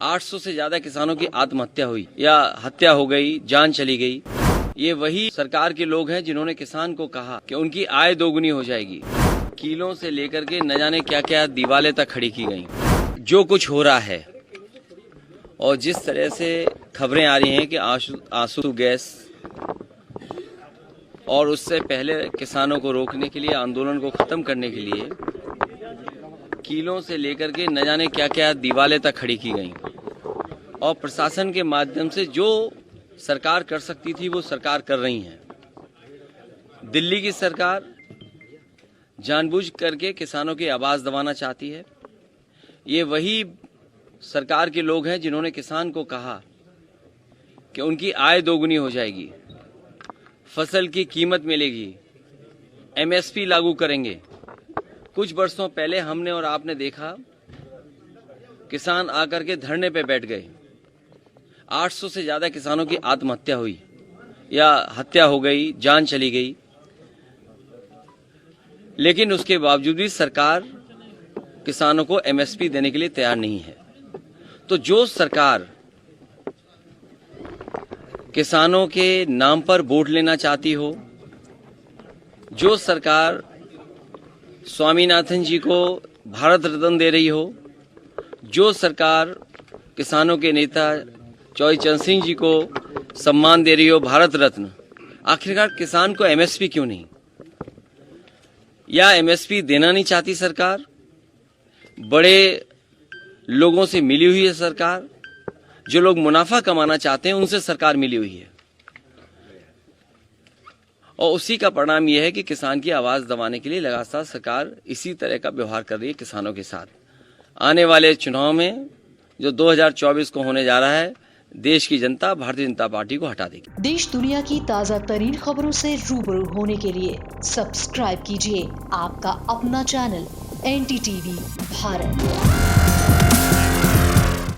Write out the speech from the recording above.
800 से ज्यादा किसानों की आत्महत्या हुई या हत्या हो गई, जान चली गई। ये वही सरकार के लोग हैं जिन्होंने किसान को कहा कि उनकी आय दोगुनी हो जाएगी। किलों से लेकर के न जाने क्या क्या दीवारें तक खड़ी की गई। जो कुछ हो रहा है और जिस तरह से खबरें आ रही हैं कि आंसू गैस और उससे पहले किसानों को रोकने के लिए, आंदोलन को खत्म करने के लिए किलों से लेकर के न जाने क्या क्या दीवारें तक खड़ी की गई और प्रशासन के माध्यम से जो सरकार कर सकती थी वो सरकार कर रही है। दिल्ली की सरकार जानबूझ करके किसानों की आवाज दबाना चाहती है। ये वही सरकार के लोग हैं जिन्होंने किसान को कहा कि उनकी आय दोगुनी हो जाएगी, फसल की कीमत मिलेगी, एमएसपी लागू करेंगे। कुछ वर्षों पहले हमने और आपने देखा किसान आकर के धरने पे बैठ गए। 800 से ज्यादा किसानों की आत्महत्या हुई या हत्या हो गई, जान चली गई। लेकिन उसके बावजूद भी सरकार किसानों को एमएसपी देने के लिए तैयार नहीं है। तो जो सरकार किसानों के नाम पर वोट लेना चाहती हो, जो सरकार स्वामीनाथन जी को भारत रत्न दे रही हो, जो सरकार किसानों के नेता चौधरी चरण सिंह जी को सम्मान दे रही हो, भारत रत्न, आखिरकार किसान को एमएसपी क्यों नहीं? या एमएसपी देना नहीं चाहती सरकार? बड़े लोगों से मिली हुई है सरकार, जो लोग मुनाफा कमाना चाहते हैं उनसे सरकार मिली हुई है और उसी का परिणाम यह है कि किसान की आवाज दबाने के लिए लगातार सरकार इसी तरह का व्यवहार कर रही है किसानों के साथ। आने वाले चुनाव में जो 2024 को होने जा रहा है, देश की जनता भारतीय जनता पार्टी को हटा देगी। देश दुनिया की ताज़ा तरीन खबरों से रूबरू होने के लिए सब्सक्राइब कीजिए आपका अपना चैनल NDTV भारत।